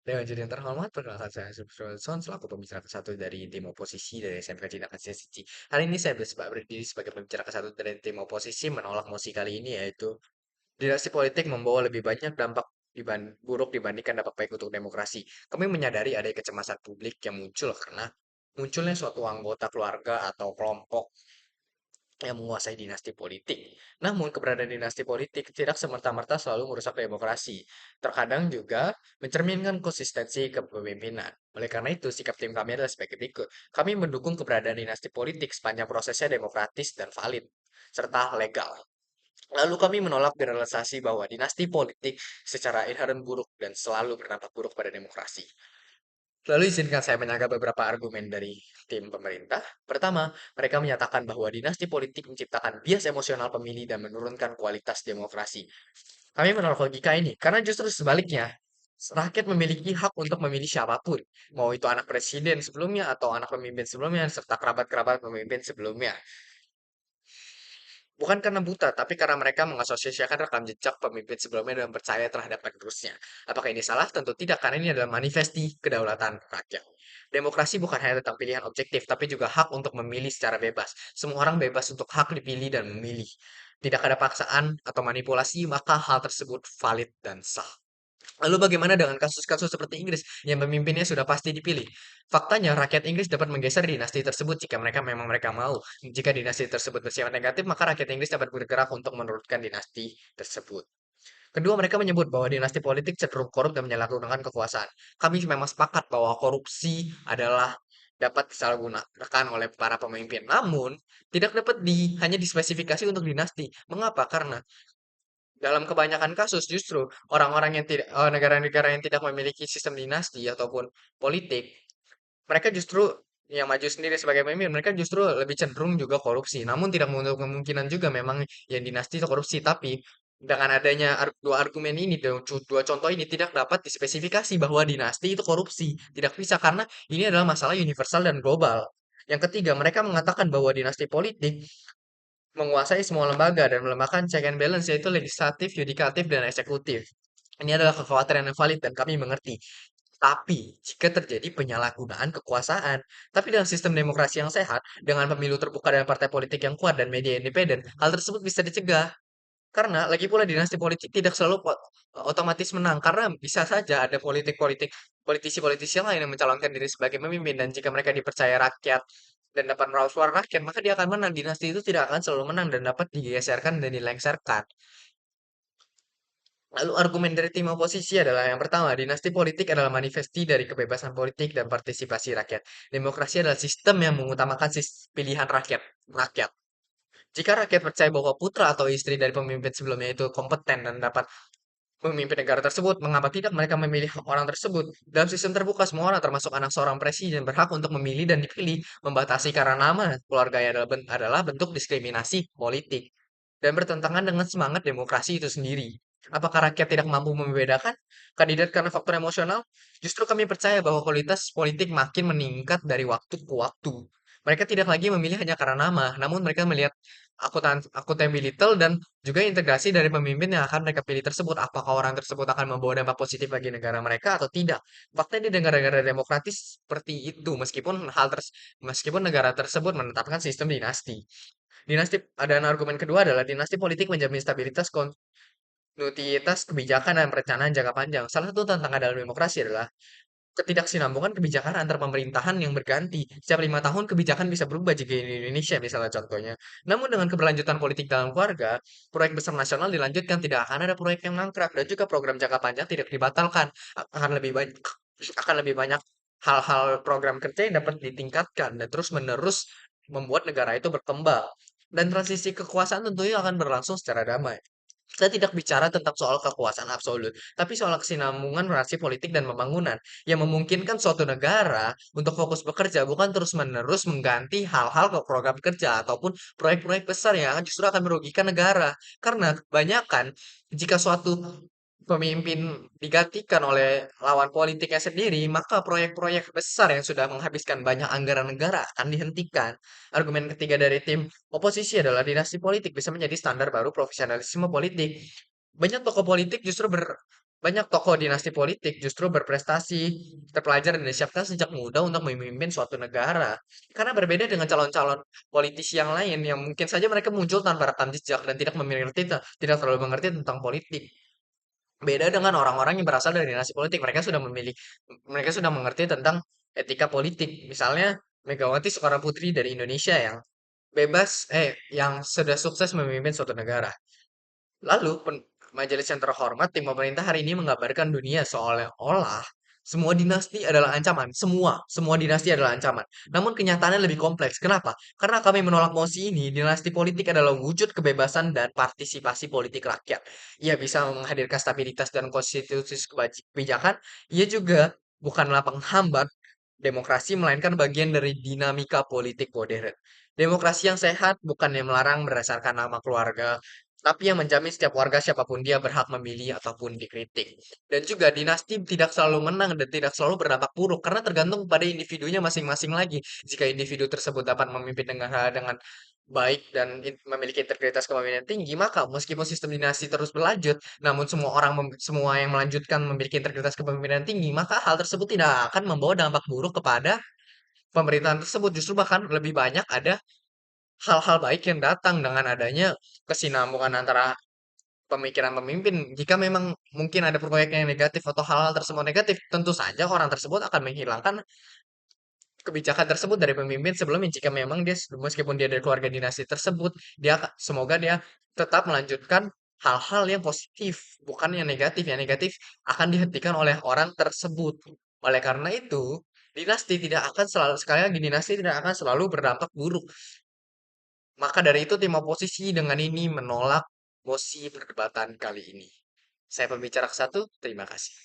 Dewan Juri yang terhormat, perkenalkan saya Son selaku pembicara ke-1 dari tim oposisi dari SMK Cina Kasiasici. Hari ini saya berdiri sebagai pembicara ke-1 dari tim oposisi menolak mosi kali ini, yaitu dinasti politik membawa lebih banyak dampak buruk dibandingkan dampak baik untuk demokrasi. Kami menyadari ada kecemasan publik yang muncul karena munculnya suatu anggota keluarga atau kelompok yang menguasai dinasti politik. Namun, keberadaan dinasti politik tidak semerta-merta selalu merusak demokrasi. Terkadang juga mencerminkan konsistensi kepemimpinan. Oleh karena itu, sikap tim kami adalah sebagai berikut. Kami mendukung keberadaan dinasti politik sepanjang prosesnya demokratis dan valid, serta legal. Lalu kami menolak generalisasi bahwa dinasti politik secara inherent buruk dan selalu berdampak buruk pada demokrasi. Lalu izinkan saya menyanggah beberapa argumen dari tim pemerintah. Pertama, mereka menyatakan bahwa dinasti politik menciptakan bias emosional pemilih dan menurunkan kualitas demokrasi. Kami menolak logika ini, karena justru sebaliknya, rakyat memiliki hak untuk memilih siapapun, mau itu anak presiden sebelumnya atau anak pemimpin sebelumnya, serta kerabat-kerabat pemimpin sebelumnya. Bukan karena buta, tapi karena mereka mengasosiasikan rekam jejak pemimpin sebelumnya dan percaya terhadap penerusnya. Apakah ini salah? Tentu tidak, karena ini adalah manifesti kedaulatan rakyat. Demokrasi bukan hanya tentang pilihan objektif, tapi juga hak untuk memilih secara bebas. Semua orang bebas untuk hak dipilih dan memilih. Tidak ada paksaan atau manipulasi, maka hal tersebut valid dan sah. Lalu bagaimana dengan kasus-kasus seperti Inggris yang pemimpinnya sudah pasti dipilih? Faktanya, rakyat Inggris dapat menggeser dinasti tersebut jika mereka mau. Jika dinasti tersebut bersifat negatif, maka rakyat Inggris dapat bergerak untuk menurunkan dinasti tersebut. Kedua, mereka menyebut bahwa dinasti politik cenderung korup dan menyalahgunakan kekuasaan. Kami memang sepakat bahwa korupsi adalah dapat disalahgunakan oleh para pemimpin. Namun, tidak dapat hanya dispesifikasi untuk dinasti. Mengapa? Karena dalam kebanyakan kasus justru orang-orang yang tidak negara-negara yang tidak memiliki sistem dinasti ataupun politik, mereka justru yang maju sendiri sebagai pemimpin, mereka justru lebih cenderung juga korupsi. Namun tidak menutup kemungkinan juga memang yang dinasti itu korupsi, tapi dengan adanya dua argumen ini, dua contoh ini tidak dapat dispesifikasi bahwa dinasti itu korupsi. Tidak bisa karena ini adalah masalah universal dan global. Yang ketiga, mereka mengatakan bahwa dinasti politik menguasai semua lembaga dan melemahkan check and balance yaitu legislatif, yudikatif, dan eksekutif. Ini adalah kekhawatiran yang valid dan kami mengerti. Tapi, jika terjadi penyalahgunaan kekuasaan, tapi dalam sistem demokrasi yang sehat, dengan pemilu terbuka dan partai politik yang kuat dan media independen, hal tersebut bisa dicegah. Karena lagi pula dinasti politik tidak selalu otomatis menang, karena bisa saja ada politisi-politisi yang lain yang mencalonkan diri sebagai pemimpin dan jika mereka dipercaya rakyat dan dapat meraup suara rakyat, maka dia akan menang. Dinasti itu tidak akan selalu menang dan dapat digeserkan dan dilengsarkan. Lalu argumen dari tim oposisi adalah yang pertama, dinasti politik adalah manifesti dari kebebasan politik dan partisipasi rakyat. Demokrasi adalah sistem yang mengutamakan pilihan rakyat. Rakyat. Jika rakyat percaya bahwa putra atau istri dari pemimpin sebelumnya itu kompeten dan dapat memimpin negara tersebut, mengapa tidak mereka memilih orang tersebut? Dalam sistem terbuka, semua orang termasuk anak seorang presiden berhak untuk memilih dan dipilih. Membatasi karena nama keluarga adalah bentuk diskriminasi politik dan bertentangan dengan semangat demokrasi itu sendiri. Apakah rakyat tidak mampu membedakan kandidat karena faktor emosional? Justru kami percaya bahwa kualitas politik makin meningkat dari waktu ke waktu. Mereka tidak lagi memilih hanya karena nama, namun mereka melihat akuntabilitas dan juga integrasi dari pemimpin yang akan mereka pilih tersebut. Apakah orang tersebut akan membawa dampak positif bagi negara mereka atau tidak? Faktanya di negara-negara demokratis seperti itu, meskipun negara tersebut menetapkan sistem dinasti. Dan argumen kedua adalah dinasti politik menjamin stabilitas kontinuitas kebijakan dan perencanaan jangka panjang. Salah satu tantangan dalam demokrasi adalah ketidaksinambungan kebijakan antar pemerintahan yang berganti. Setiap 5 tahun kebijakan bisa berubah jika di Indonesia misalnya contohnya. Namun dengan keberlanjutan politik dalam keluarga, proyek besar nasional dilanjutkan, tidak akan ada proyek yang mangkrak dan juga program jangka panjang tidak dibatalkan. Akan lebih banyak hal-hal program kerja yang dapat ditingkatkan dan terus-menerus membuat negara itu berkembang. Dan transisi kekuasaan tentunya akan berlangsung secara damai. Saya tidak bicara tentang soal kekuasaan absolut, tapi soal kesinambungan relasi politik dan pembangunan yang memungkinkan suatu negara untuk fokus bekerja bukan terus-menerus mengganti hal-hal ke program kerja ataupun proyek-proyek besar yang justru akan merugikan negara. Karena kebanyakan jika suatu pemimpin digantikan oleh lawan politiknya sendiri, maka proyek-proyek besar yang sudah menghabiskan banyak anggaran negara akan dihentikan. Argumen ketiga dari tim oposisi adalah dinasti politik bisa menjadi standar baru profesionalisme politik. Banyak tokoh politik justru Banyak tokoh dinasti politik justru berprestasi, terpelajar dan disiapkan sejak muda untuk memimpin suatu negara. Karena berbeda dengan calon-calon politisi yang lain yang mungkin saja mereka muncul tanpa rekam jejak dan tidak terlalu mengerti tentang politik. Beda dengan orang-orang yang berasal dari dinasti politik, mereka sudah mengerti tentang etika politik. Misalnya Megawati Soekarno Putri dari Indonesia yang sudah sukses memimpin suatu negara. Lalu, majelis yang terhormat, tim pemerintah hari ini menggambarkan dunia seolah-olah semua dinasti adalah ancaman. Semua dinasti adalah ancaman. Namun kenyataannya lebih kompleks. Kenapa? Karena kami menolak mosi ini, dinasti politik adalah wujud kebebasan dan partisipasi politik rakyat. Ia bisa menghadirkan stabilitas dan konstitusi kebijakan. Ia juga bukanlah penghambat demokrasi, melainkan bagian dari dinamika politik modern. Demokrasi yang sehat bukan yang melarang berdasarkan nama keluarga, tapi yang menjamin setiap warga siapapun dia berhak memilih ataupun dikritik. Dan juga dinasti tidak selalu menang dan tidak selalu berdampak buruk karena tergantung pada individunya masing-masing lagi. Jika individu tersebut dapat memimpin dengan baik dan memiliki integritas kepemimpinan tinggi, maka meskipun sistem dinasti terus berlanjut, namun semua yang melanjutkan memiliki integritas kepemimpinan tinggi, maka hal tersebut tidak akan membawa dampak buruk kepada pemerintahan tersebut. Justru bahkan lebih banyak ada hal-hal baik yang datang dengan adanya kesinambungan antara pemikiran pemimpin. Jika memang mungkin ada proyek yang negatif atau hal-hal tersebut negatif, tentu saja orang tersebut akan menghilangkan kebijakan tersebut dari pemimpin sebelumnya. Jika memang meskipun dia dari keluarga dinasti tersebut, semoga dia tetap melanjutkan hal-hal yang positif, bukan yang negatif. Yang negatif akan dihentikan oleh orang tersebut. Oleh karena itu, sekali lagi dinasti tidak akan selalu berdampak buruk. Maka dari itu tim oposisi dengan ini menolak mosi perdebatan kali ini. Saya pembicara ke satu, terima kasih.